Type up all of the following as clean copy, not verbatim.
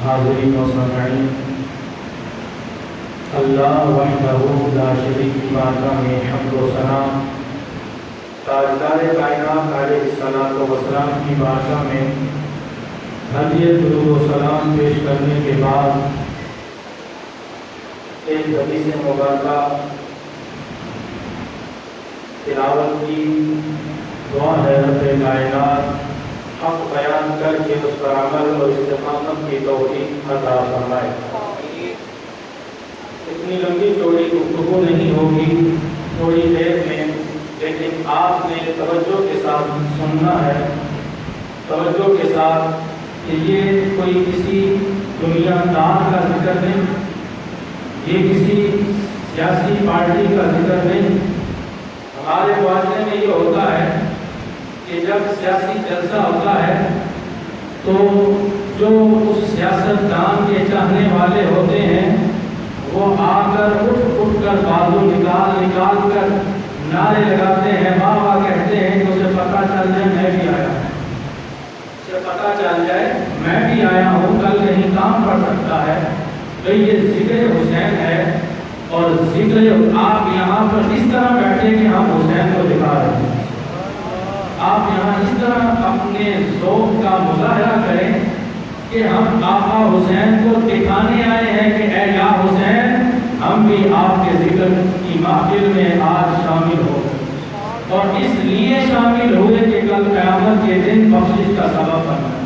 حاضرین و سامعین، اللہ وحدہ لا شریک کی بارگاہ میں حمد و ثنا، تاجدار کائنات علیہ الصلوۃ والسلام کی بارگاہ میں ہدیہ درود و سلام پیش کرنے کے بعد ایک حدیث مبارکہ تلاوت کی دعا ہے رب کائنات حق بیان کر کے اس پر عمل اور استقامت کی توفیق عطا فرمائے۔ اتنی لمبی چوڑی گفتگو نہیں ہوگی تھوڑی دیر میں، لیکن آپ نے توجہ کے ساتھ سننا ہے، توجہ کے ساتھ کہ یہ کوئی کسی دنیا دار کا ذکر نہیں، یہ کسی سیاسی پارٹی کا ذکر نہیں۔ ہمارے معاشرے میں یہ ہوتا ہے کہ جب سیاسی جلسہ ہوتا ہے تو جو اس سیاستدان کے چاہنے والے ہوتے ہیں وہ آ کر اٹھ کر بازو نکال کر نعرے لگاتے ہیں، واہ واہ کہتے ہیں کہ اسے پتہ چل جائے میں بھی آیا ہوں، اسے پتہ چل جائے میں بھی آیا ہوں، کل کہیں کام پڑ سکتا ہے۔ تو یہ ذکر حسین ہے، اور ذکر آپ یہاں پر اس طرح بیٹھے کہ ہم حسین کو دکھا رہے ہیں، آپ یہاں اس طرح اپنے ذوق کا مظاہرہ کریں کہ ہم آقا حسین کو دکھانے آئے ہیں کہ اے یا حسین ہم بھی آپ کے ذکر کی محفل میں آج شامل ہو، اور اس لیے شامل ہوئے کہ کل قیامت کے دن بخشش کا سبب بننا۔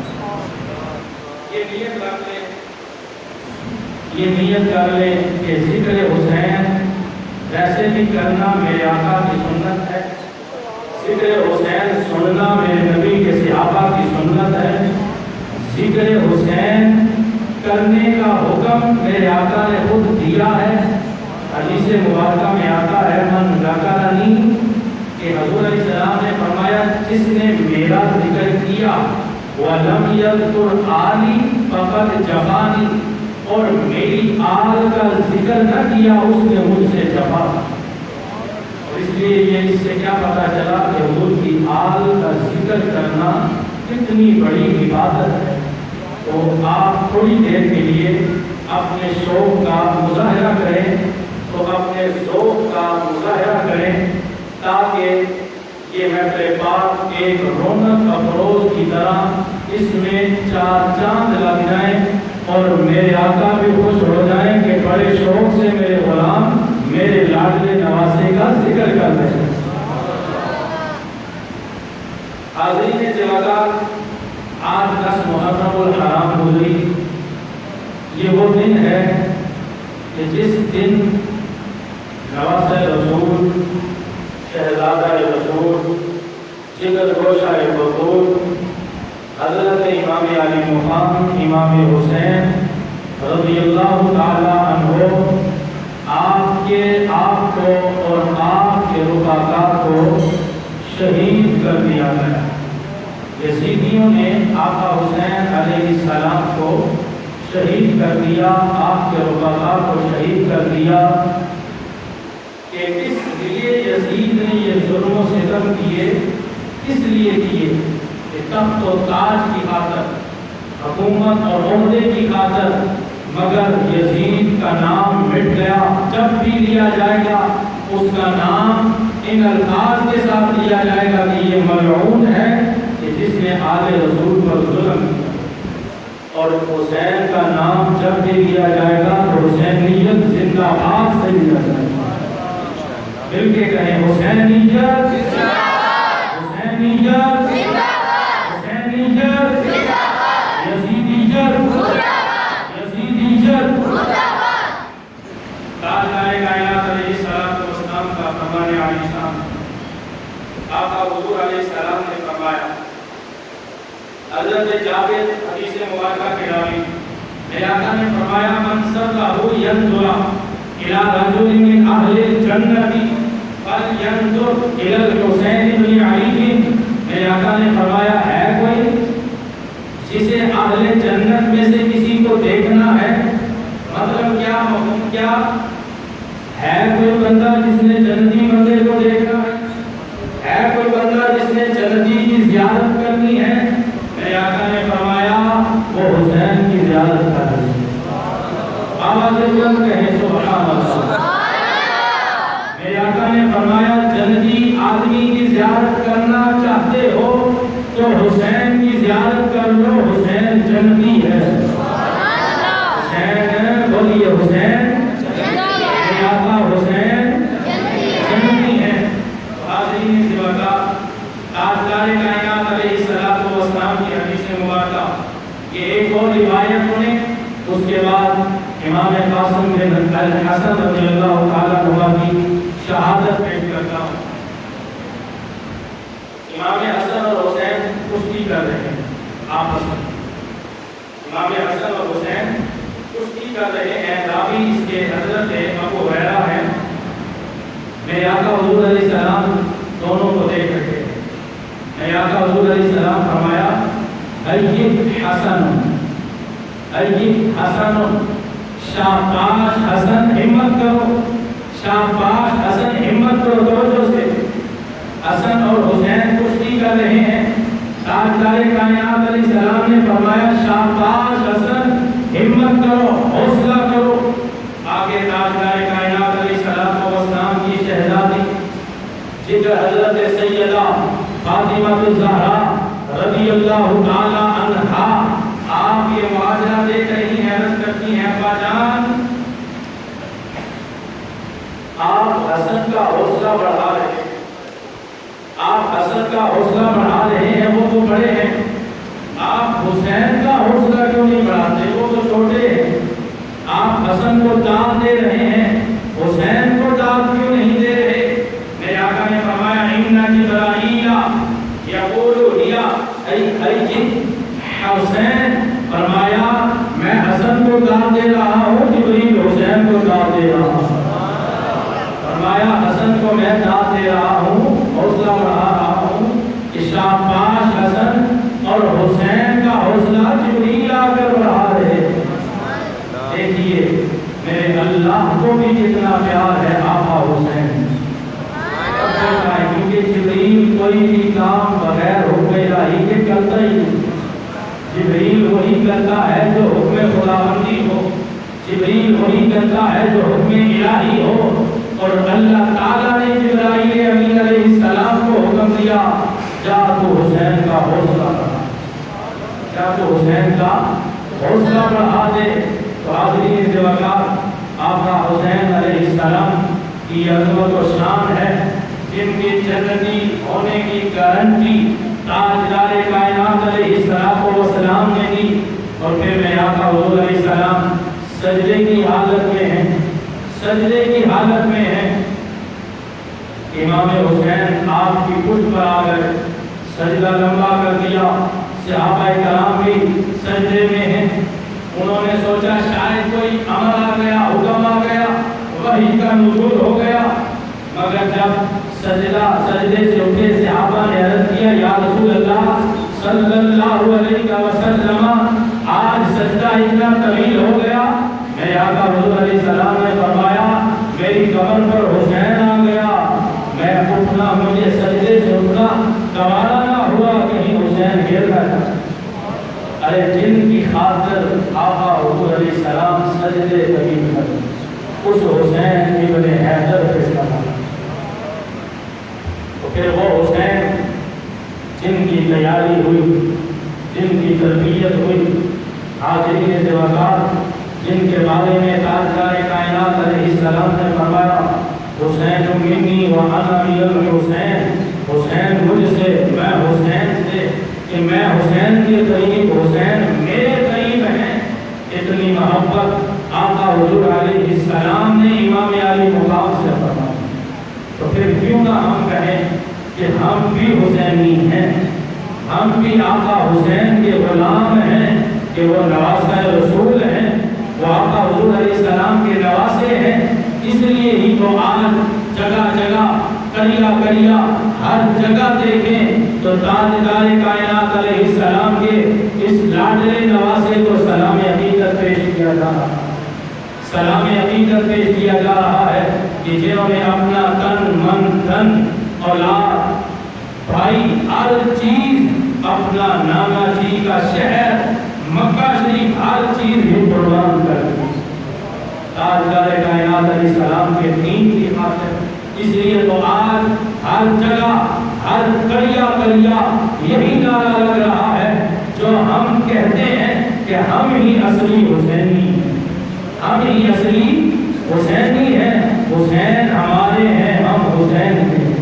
یہ نیت کر لیں کہ ذکر حسین ویسے بھی کرنا میرے آقا کی سنت ہے، ذکر حسین سننا میرے نبی کے صحابہ کی سنت ہے، ذکر حسین کرنے کا حکم میرے آقا نے خود دیا ہے۔ حدیث مبارکہ میں آتا ہے من ذکرنی، کہ حضور علیہ السلام نے فرمایا جس نے میرا ذکر کیا وَلَمْ يَذْكُرْ آلِي فَقَدْ جَفَانِي، اور میری آل کا ذکر نہ کیا اس نے مجھ سے جفا۔ اور اس لیے یہ اس سے کیا پتہ چلا کہ حضور کی آل کا ذکر کرنا کتنی بڑی عبادت ہے۔ تو آپ تھوڑی دیر کے لیے اپنے شوق کا مظاہرہ کریں، تو اپنے ذوق کا مظاہرہ کریں تاکہ یہ محفل پاک ایک رونق افروز کی طرح اس میں چار چاند لگ جائیں، اور میرے آقا بھی خوش ہو جائیں کہ بڑے شوق سے میرے غلام میرے لاڈلے نواسے کا ذکر کر رہے ہیں۔ حاضرین جوادات، آج 10 محرم الحرام گزری۔ یہ وہ دن ہے کہ جس دن نواسہ رسول، شہزادہ رسول، جگر گوشہ بطول، حضرت امام علی مقام امام حسین رضی اللہ تعالی عنہ آپ کو اور آپ کے رفقا کو شہید کر دیا گیا۔ یزیدیوں نے آقا حسین علیہ السلام کو شہید کر دیا، آپ کے رفقا کو شہید کر دیا۔ کہ اس لیے یزید نے یہ ظلم و ستم کیے، اس لیے کیے کہ تخت و تاج کی خاطر، حکومت اور عہدے کی خاطر مگر یزید کا نام مٹ گیا. جب بھی لیا جائے گا اس کا نام ان الفاظ کے ساتھ لیا جائے گا کہ یہ ملعون ہے کہ جس نے آل رسول پر ظلم کیا. اور حسین کا نام جب بھی لیا جائے گا تو حسینیت زندہ باد سے لیا جائے گا. مل کے کہیں حسینیت زندہ باد، حسینیت زندہ باد، حسینیت زندہ باد، یزیدیت زندہ باد، یزیدیت زندہ باد. تاجدار کائنات علیہ السلام کا فرمان عالی شان آقا حضور علیہ السلام نے فرمایا. حضرت جابر حدیث مبارکہ کے راوی میرے آقا نے فرمایا من سرہ ینظر الی رجل من اہل الجنۃ فلینظر الی الحسین بن علی. میرے آقا نے فرمایا ہے کوئی جسے اہل جنت میں سے کسی کو دیکھنا ہے، مطلب کیا، مفہوم کیا ہے؟ کوئی بندہ جس نے جنتی بندے کو دیکھنا ہے کوئی بندہ جس نے جنتی کی زیارت کرنی ہے؟ میرے آقا نے فرمایا وہ حسین کی زیارت کر رہے ہیں. آواز بلند کہیں سبحان اللہ. میرے آقا نے فرمایا جنتی آدمی کی زیارت کرنا چاہتے ہو تو حسین کی زیارت کر لو، حسین جنتی ہے. حسین بولیے حسین، میرے آقا حسین جنتی ہے. حاضرین سے بتا تاجدار کائنات علیہ السلام کی حدیث مبارکہ یہ ایک اور روایت سنیں، اس کے بعد امام قاسم بن الحسن رضی اللہ تعالیٰ عنہ کی شہادت پیش کرتا ہوں. امام حسن اور حسین کشتی کر رہے ہیں آپس میں. امام حسن اور حسین کشتی کر رہے ہیں. راوی اس کے حضرت ابو ہریرہ ہیں. میرے آقا حضور علیہ السلام دونوں کو دیکھ رہے ہیں. میرے آقا حضور علیہ السلام فرمایا ایب حسن، ایب حسن، شاباش حسن، ہمت کرو، شاباش حسن، ہمت کرو. توجہ سے حسن اور حسین کشتی کر رہے ہیں. تاجدار کائنات علیہ السلام نے فرمایا شاباش حسن، ہمت کرو، حوصلہ کرو. آگے تاجدار کائنات علیہ السلام کی شہزادی جگر حضرت سیدہ فاطمہ الزہرا رضی اللہ تعالی عنہا آپ یہ معاجرہ دے رہی ہیں، عرض کرتی ہیں ابا جان آپ حسن کا حوصلہ بڑھا رہے ہیں، آپ حسن کا حوصلہ بڑھا رہے ہیں، وہ تو بڑے ہیں، آپ حسین کا حوصلہ کیوں نہیں بڑھاتے؟ وہ تو چھوٹے ہیں. آپ حسن کو داد دے رہے ہیں، حسین کو داد کیوں نہیں دے رہے؟ میرے آقا نے فرمایا ان جبرائیل یقول ہی حسین، فرمایا میں حسن کو داد دے رہا ہوں، جبریل حسین کو داد دے رہا ہوں. فرمایا حسن کو میں داد دے رہا ہوں، حوصلہ بڑھا رہا ہوں کہ شاباش حسن، اور حسین کا حوصلہ جبریل آ کر بڑھا رہے ہیں. دیکھیے میرے اللہ کو بھی کتنا پیار ہے آقا حسین. کیونکہ جبریل کوئی بھی کام بغیر حکم الہی کے کرتا ہی نہیں. جبریل وہی کرتا ہے جو حکم خداوندی ہو، جبریل وہی کرتا ہے جو حکم الہی ہو. اور اللہ تعالیٰ نے جبرائیل امین علیہ السلام کو حکم دیا جا تو حسین کا حوصلہ بڑھا، جا تو حسین کا حوصلہ بڑھا دے. تو حاضرین سے وقت آقا حسین علیہ السلام کی عظمت و شان ہے جن کے جنتی ہونے کی گارنٹی تاجدار کائنات علیہ السلام نے دی. اور پھر میں آقا حضور علیہ السلام سجدے کی حالت میں ہیں، سجدے کی حالت میں ہیں. امام حسین آپ کی پشت پر آ گئے، سجدہ لمبا کر دیا. صحابہ کرام بھی سجدے میں ہیں. انہوں نے سوچا شاید کوئی امر آ گیا، حکم آ گیا، وحی کا نزول ہو گیا. مگر جب سجدے سے اٹھے صحابہ نے عرض کیا یا رسول اللہ صلی اللہ علیہ وسلم آج سجدہ اتنا طویل ہو گیا. میرے آقا حضور علیہ السلام نے فرمایا میری کمر پر حسین آ گیا، میں اٹھنا، مجھے سجدے سے اٹھنا گوارا نہ ہوا، کہیں حسین گر گیا. ارے جن کی خاطر آقا حضور علیہ السلام حاضرین وقار جن کے بارے میں تاجدار کائنات علیہ السلام نے فرمایا حسین منی و انا من الحسین، حسین مجھ سے، میں حسین سے، کہ میں حسین کے قریب، حسین میرے قریب ہیں۔ اتنی محبت آقا حضور علیہ السلام نے امام علی مقام سے فرمائی، تو پھر کیوں نہ ہم کہیں کہ ہم بھی حسینی ہیں، ہم بھی آقا حسین کے غلام ہیں، کہ وہ نواسہ رسول ہیں، وہ آقا حضور علیہ السلام کے نواسے ہیں۔ اس لیے ہی تو آج جگہ جگہ کریا کریا ہر جگہ دیکھیں تو تاجدار کائنات علیہ السلام کے اس لاڈلے نواسے کو سلام عقیدت پیش کیا جا رہا ہے، سلام عقیدت پیش کیا جا رہا ہے کہ جنہوں نے اپنا تن من دھن اولاد بھائی ہر چیز، اپنا نانا جی کا شہر مکہ شریف ہر چیز ہی قربان کر دی تاجدار کائنات علیہ السلام کے دین کی خاطر۔ اس لیے تو آج ہر جگہ ہر کریا کریا یہی نعرہ لگ رہا ہے جو ہم کہتے ہیں کہ ہم ہی اصلی حسینی ہیں، ہم ہی اصلی حسینی ہیں، حسین ہمارے ہیں، ہم حسین ہیں۔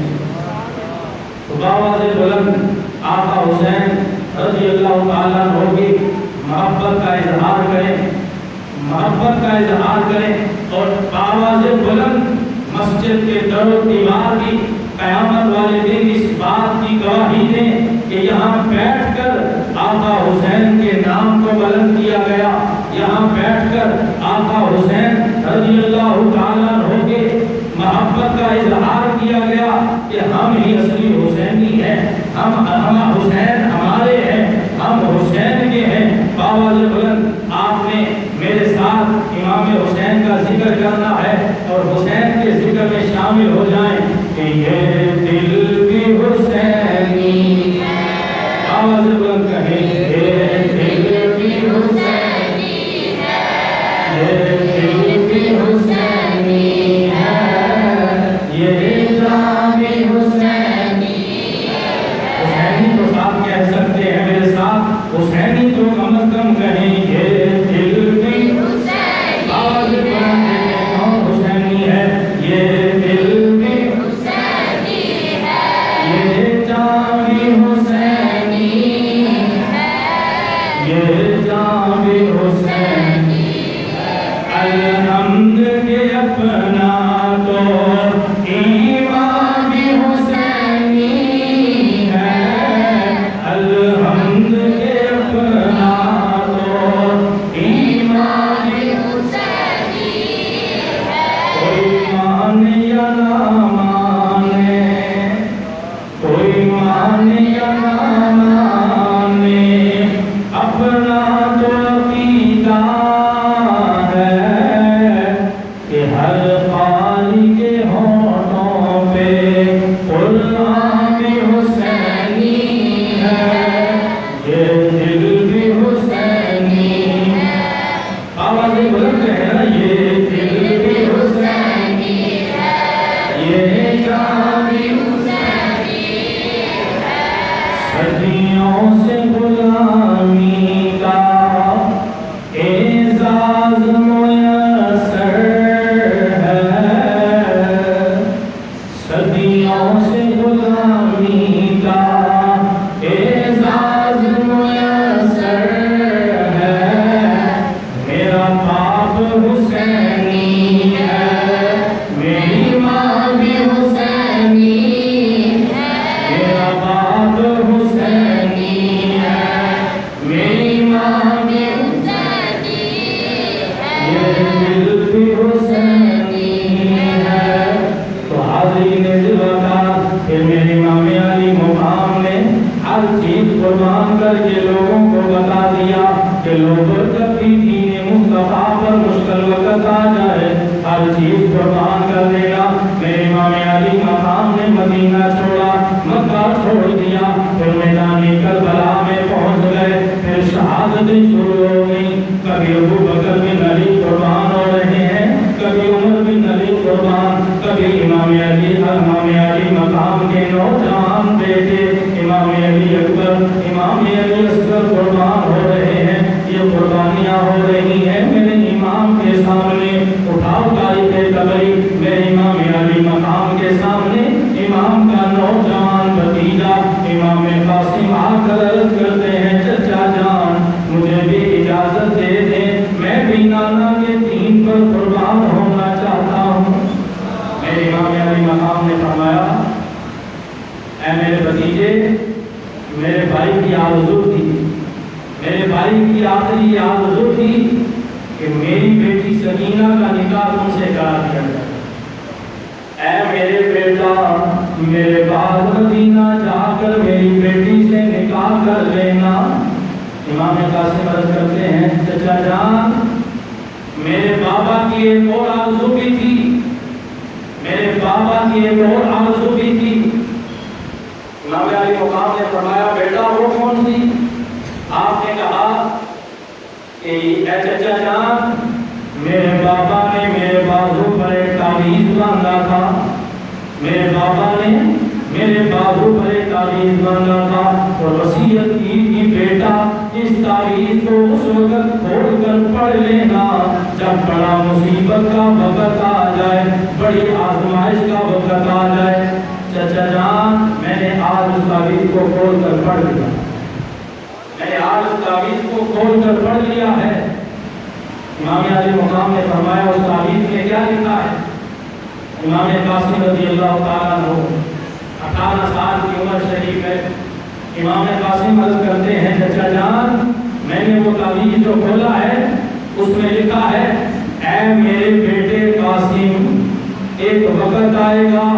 تو آواز بلند آقا حسین رضی اللہ تعالیٰ عنہ کی محبت کا اظہار کریں، محبت کا اظہار کریں، اور آواز بلند مسجد کے در و دیوار کی قیامت والے دن اس بات کی گواہی دیں کہ یہاں بیٹھ کر آقا حسین کے نام کو بلند کیا گیا، یہاں بیٹھ کر آقا حسین رضی اللہ تعالیٰ عنہ کے محبت کا اظہار کیا گیا کہ ہم ہی اصلی حسینی ہیں، ہم حسین ہمارے ہیں، ہم حسین کے ہیں۔ آواز بلند آپ نے میرے ساتھ امام حسین کا ذکر کرنا ہے اور حسین کے ذکر میں شامل ہو جائیں کہ یہ دل بھی حسینی ہے، آواز بلند کہیں یہ دل بھی حسینی ہے، یہ دل بھی حسینی ہے، یہ جان بھی حسینی ہے۔ حسینی تو ساتھ کہہ سکتے ہیں میرے ساتھ، حسینی تو کم از کم کہیں یہ دل بھی حسینی، آواز بلند کہیں کون حسینی ہے، یہ دل بھی حسینی ہے، یہ جان بھی حسینی ہے، یہ جان بھی حسینی ہے۔ الحمد کے اپنا تو ایمان بھی حسینی ہے، الحمد کے اپنا تو ایمان بھی حسینی ہے۔ کوئی مانے یا نہ مانے، کوئی مانے یا نہ مانے، اپنا تو عقیدہ ہے کہ ہر قاری کے ہونٹوں پہ قرآن بھی حسینی ہے، یہ دل بھی حسینی ہے، آواز بلند ہے نا، یہ دل بھی حسینی ہے، یہ جان بھی حسینی ہے۔ صدیوں سے غلامی کا اعزاز میسر ہے، صدیوں سے غلامی کا اعزاز میسر ہے، میرا باپ حسینی ہے، میری ماں بھی حسینی ہے، میرا باپ حسینی ہے، میری ماں بھی حسینی ہے، یہ دل بھی حسینی ہے۔ تو حاضرین وقار پھر میرے امام علی مقام نے ہر چیز قربان کر کے لوگوں کو بتا دیا کہ لوگوں جب بھی دین مصطفیٰ پر مشکل وقت آ جائے ہر چیز قربان کر دے گا۔ میرے امام علی مقام نے مدینہ چھوڑا، مکہ چھوڑ دیا، پھر میدان کربلا میں پہنچ گئے، پھر شہادتیں شروع ہو گئی۔ کبھی ابو بکر بن علی قربان ہو رہے ہیں، کبھی عمر بن علی قربان، کبھی امام علی مقام کے نوجوان بیٹے امام علی اکبر، امام علی اصغر قربان ہو رہے ہیں۔ یہ قربانیاں ہو رہی ہے میرے امام کے سامنے، اٹھاؤ تاریخ طبری میرے امام علی مقام کے سامنے امام کا نوجوان بھتیجا امام قاسم آ کر عرض کرتے ہیں چچا جان مجھے بھی اجازت دے دیں، میں بھی نانا کے دین پر قربان ہونا چاہتا ہوں۔ میرے امام علی مقام نے فرمایا اے میرے بھتیجے، میرے بھائی کی آرزو تھی، میرے بھائی کی آخری آرزو تھی کہ میری بیٹی سکینہ کا نکاح تم سے کرا دیا جائے۔ اے میرے بیٹا، میرے بعد مدینہ جا کر میری بیٹی سے نکاح کر لینا۔ امام قاسم عرض کرتے ہیں چچا جان میرے بابا کی ایک اور آرزو بھی تھی، میرے بابا کی ایک اور آرزو بھی تھی۔ امام علی مقام نے فرمایا بیٹا وہ کون سی؟ آپ نے کہا کہ اے چچا جان میرے بابا نے میرے بازو پر ایک تعویذ باندھا تھا، میرے بابا نے میرے بازو پر ایک تعویذ باندھا تھا اور وصیت کی کہ بیٹا اس تعویذ کو اس وقت کھول کر پڑھ لینا جب بڑا مصیبت کا وقت آ جائے، بڑی آزمائش کا وقت آ جائے۔ چچا جان میں نے آج اس تعویذ کو کھول کر پڑھ لیا، میں نے آج اس تعویذ کو کھول کر پڑھ لیا ہے۔ امام علی مقام نے فرمایا اس تعویذ میں کیا لکھا ہے؟ امام قاسم رضی اللہ تعالیٰ عنہ 18 سال کی عمر شریف ہے۔ امام قاسم عرض کرتے ہیں چچا جان میں نے وہ تعویذ جو کھولا ہے اس میں لکھا ہے اے میرے بیٹے قاسم ایک وقت آئے گا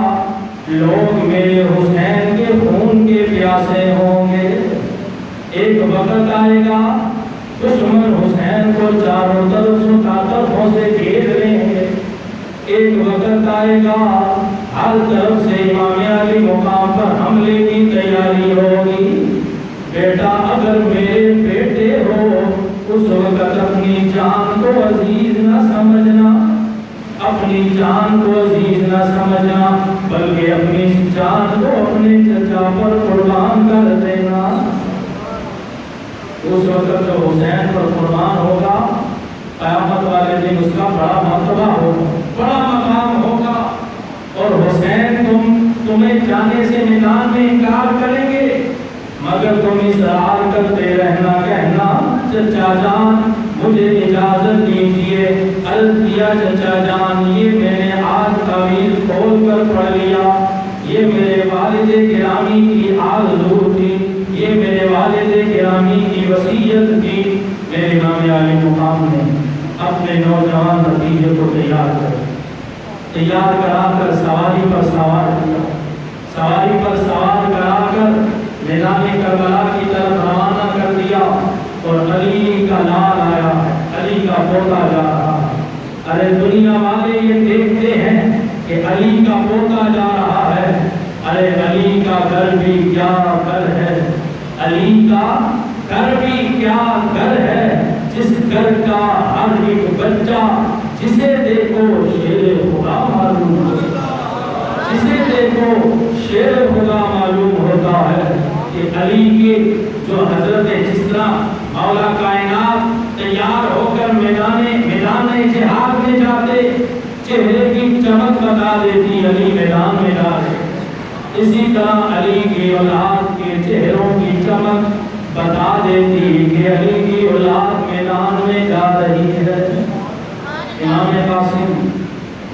لوگ میرے حسین کے خون کے پیاسے ہوں گے، ایک وقت آئے گا دشمن حسین کو چاروں طرف سے طرفوں سے گھیر لیں گے، ایک وقت آئے گا ہر طرف سے امام علی مقام پر حملے کی تیاری ہوگی۔ بیٹا اگر میرے بیٹے ہو اس وقت اپنی جان کو عزیز نہ سمجھنا، اپنی جان کو عزیز نہ سمجھنا بلکہ اپنی جان کو اپنے چچا پر قربان کر دینا۔ اس وقت جو حسین پر قربان ہوگا قیامت والے دن اس کا بڑا مرتبہ ہوگا، بڑا مقام ہوگا، اور حسین تمہیں جانے سے میدان میں انکار کریں گے مگر تم اصرار کرتے رہنا، کہنا چچا جان مجھے اجازت دیجیے۔ عرض کیا چچا جان یہ میں نے آج تعویذ کھول کر پڑھ لیا، یہ میرے والد گرامی کی آرزو تھی، یہ میرے والد گرامی کی وصیت تھی۔ میرے امام علی مقام نے اپنے نوجوان بھتیجے کو تیار کرا کر سواری پر سوار کیا، سواری پر سوار کرا کر میدان کربلا کی طرف روانہ کر دیا، اور علی کا لال آیا ہے، علی کا پوتا جا رہا ہے۔ ارے دنیا والے یہ دیکھتے ہیں کہ علی کا پوتا جا رہا ہے، ارے علی کا گھر بھی کیا گھر ہے، علی کا گھر بھی کیا گھر ہے، جس گھر کا ہر ایک بچہ جسے دیکھو شیر خدا معلوم ہوتا ہے، جسے دیکھو شیر خدا معلوم ہوتا ہے کہ علی کے جو حضرت جس طرح مولا کائنات تیار ہو کر میدان جہاد میں جاتے چہرے کی چمک بتا دیتی علی میدان میں جا رہے، اسی طرح علی کی اولاد کے چہروں کی چمک بتا دیتی کہ علی کی اولاد میدان میں جا رہی ہے۔ امام قاسم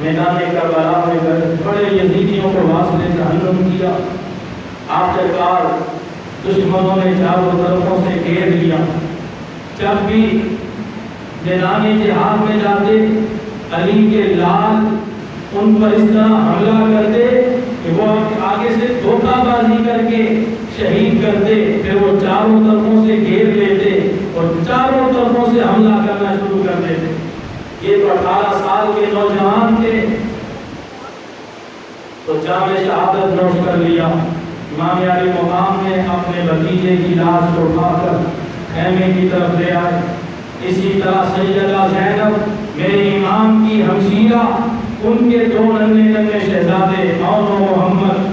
میدان کربلا میں بڑے یزیدیوں کو واصل جہنم کیا، آخرکار دشمنوں نے چاروں طرفوں سے گھیر لیا۔ جب بھی میدان جہاد میں جاتے علی کے لال ان پر اس طرح حملہ کرتے کہ وہ آگے سے دھوکہ بازی کر کے شہید کرتے، پھر وہ چاروں طرفوں سے گھیر لیتے اور چاروں طرفوں سے حملہ کرنا شروع کر دیتے۔ یہ 18 سال کے نوجوان تھے تو جام شہادت نوش کر لیا۔ امام علی مقام نے اپنے بھتیجے کی لاش کو اٹھا کر خیمے کی طرف لے آئے۔ اسی طرح سیدہ زینب میرے امام کی ہمشیرہ، ان کے دو ننھے شہزادے عون و محمد،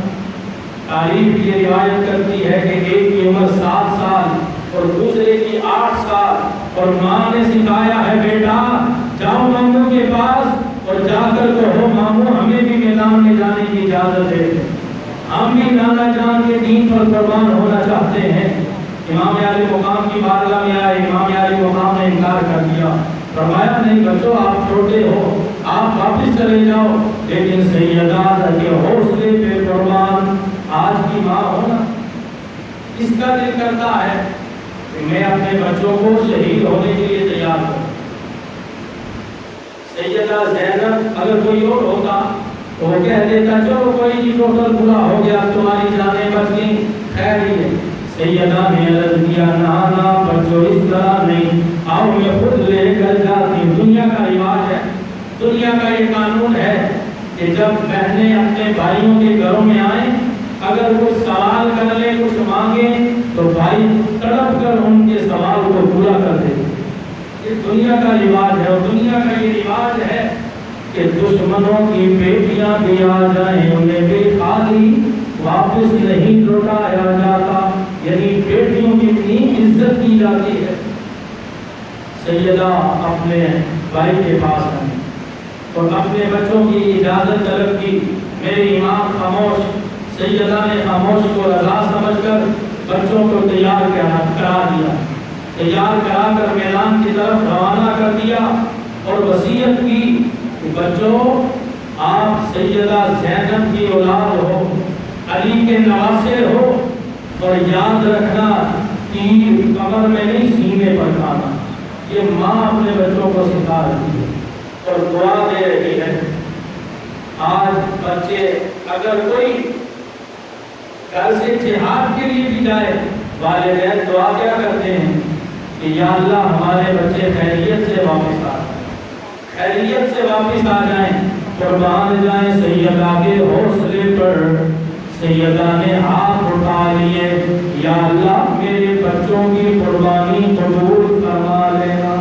تاریخ یہ روایت کرتی ہے کہ ایک کی عمر 7 سال اور دوسرے کی 8 سال اور ماں نے سکھایا ہے بیٹا جاؤ ماموں کے پاس اور جا کر کہو ماموں ہمیں بھی میدان میں جانے کی اجازت ہے، ہم بھی نانا جان کے دین پر قربان ہونا چاہتے ہیں۔ امام علی مقام کی بارگاہ میں آئے، امام علی مقام نے انکار کر دیا، فرمایا نہیں بچوں آپ چھوٹے ہو، آپ واپس چلے جاؤ، لیکن سیدہ کے حوصلے پہ قربان آج کی ماں ہونا، اس کا دل کرتا ہے کہ میں اپنے بچوں کو شہید ہونے کے لیے تیار ہوں۔ سیدہ زینب اگر کوئی اور ہوتا تو وہ کہہ دیتا چلو کوئی نہیں ٹوٹل پورا ہو گیا، تمہاری جانیں بچ گئی، خیر ہی ہے۔ سیدہ نے عرض کیا نہ بچوں اس طرح نہیں، آؤ میں خود لے کر جاتی ہوں۔ دنیا کا رواج ہے، دنیا کا یہ قانون ہے کہ جب بہنیں اپنے بھائیوں کے گھروں میں آئیں، اگر کچھ سوال کر لیں کچھ مانگیں تو بھائی تڑپ کر ان کے سوال کو پورا کر دے۔ یہ دنیا کا رواج ہے، اور دنیا کا یہ رواج ہے کہ دشمنوں کی بیٹیاں بھی آ جائیں انہیں بھی خالی واپس نہیں لوٹایا جاتا، یعنی بیٹیوں کی اتنی عزت کی جاتی ہے۔ سیدہ اپنے بھائی کے پاس آئی اور اپنے بچوں کی اجازت طلب کی، میری امام خاموش۔ سیدہ نے خاموش کو رضا سمجھ کر بچوں کو تیار کرا دیا، تیار کرا کر میدان کی طرف روانہ کر دیا اور وصیت کی کہ بچوں آپ سیدہ زینب کی اولاد ہو، علی کے نواسے ہو، اور یاد رکھنا تیر کمر میں نہیں سینے پر کھانا۔ یہ ماں اپنے بچوں کو سکھا رہی ہے اور دعا دے رہی ہے۔ آج بچے اگر کوئی گھر سے جہاد کے لیے بھی جائے، والدین دعا کیا کرتے ہیں کہ یا اللہ ہمارے بچے خیریت سے واپس آ جائیں، خیریت سے واپس آ جائیں، قربان جائیں سیدہ کے حوصلے پر۔ سیدہ نے ہاتھ اٹھا لیے، یا اللہ میرے بچوں کی قربانی قبول فرما لینا،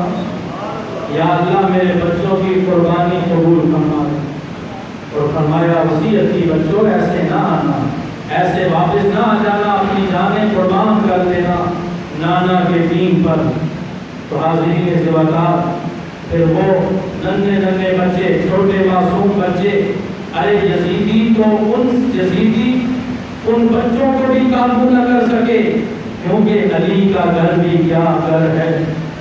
یا اللہ میرے بچوں کی قربانی قبول فرما لینا۔ اور فرمایا وصیت کی بچوں ایسے نہ آنا، ایسے واپس نہ آ جانا، اپنی جانیں قربان کر دینا نانا کے دین پر۔ تو حاضرین عزیزدار، پھر وہ ننھے ننھے بچے، چھوٹے معصوم بچے، ارے یزیدی تو ان بچوں کو بھی قابو نہ کر سکے، کیونکہ علی کا گھر بھی کیا گھر ہے،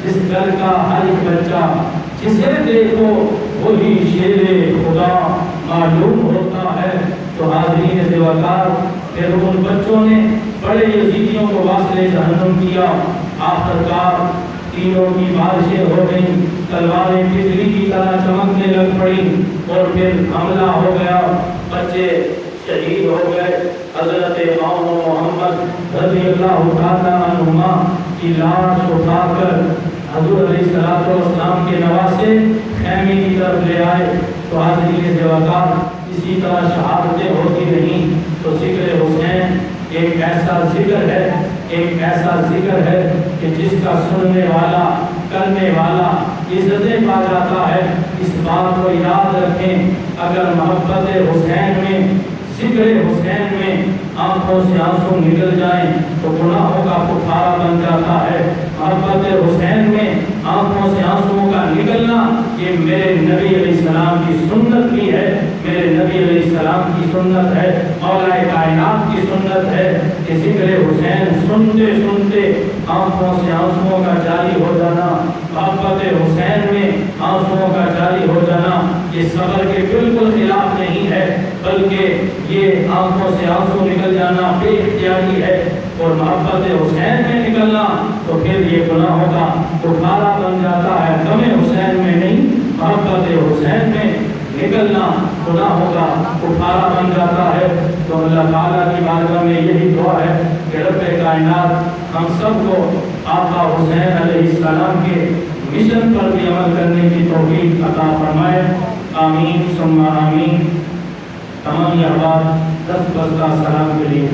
جس گھر کا ہر ایک بچہ جسے دیکھو وہی شیر خدا معلوم ہوتا ہے۔ تو حاضرین عزیزدار، پھر ان بچوں نے بڑے یزیدیوں کو واصل جہنم کیا، آخرکار تینوں کی بارشیں ہو گئیں، تلواریں بجلی کی طرح چمکنے لگ پڑی، اور پھر حملہ ہو گیا، بچے شہید ہو گئے۔ حضرت امام محمد رضی اللہ تعالیٰ عنہما کی لاش اٹھا کر حضور علیہ السلام کے نواسے خیمے کی طرف لے آئے۔ تو حاضرین عزیزدار، اسی طرح شہادتیں ہوتی نہیں تو ذکر حسین ایک ایسا ذکر ہے، ایک ایسا ذکر ہے کہ جس کا سننے والا کرنے والا عزتیں پا جاتا ہے۔ اس بات کو یاد رکھیں، اگر محبت حسین میں، ذکر حسین میں آنکھوں سے آنسو نکل جائیں تو گناہوں کا کفارہ بن جاتا ہے۔ محبت حسین میں آنکھوں سے آنسو کا نکلنا یہ میرے نبی علیہ السلام کی سنت بھی ہے، میرے نبی علیہ السلام کی سنت ہے، مولا کائنات کی سنت ہے کہ ذکر حسین سنتے سنتے آنکھوں سے آنسو کا جاری ہو جانا، محبت حسین میں آنسو کا جاری ہو جانا یہ صبر کے بالکل خلاف نہیں ہے، بلکہ یہ آنکھوں سے آنسو نکل جانا بے اختیاری ہے، اور محبت حسین میں نکلنا تو پھر یہ گناہوں کا کفارہ بن جاتا ہے۔ غم حسین میں نہیں، محبت حسین میں نکلنا گناہوں کا کفارہ بن جاتا ہے۔ تو اللہ تعالیٰ کی بارگاہ میں یہی دعا ہے کہ رب کائنات ہم سب کو آقا حسین علیہ السلام کے مشن پر بھی عمل کرنے کی توفیق عطا فرمائے، آمین ثم آمین۔ تمام یہ بات 10 بس کا سلام کے لیے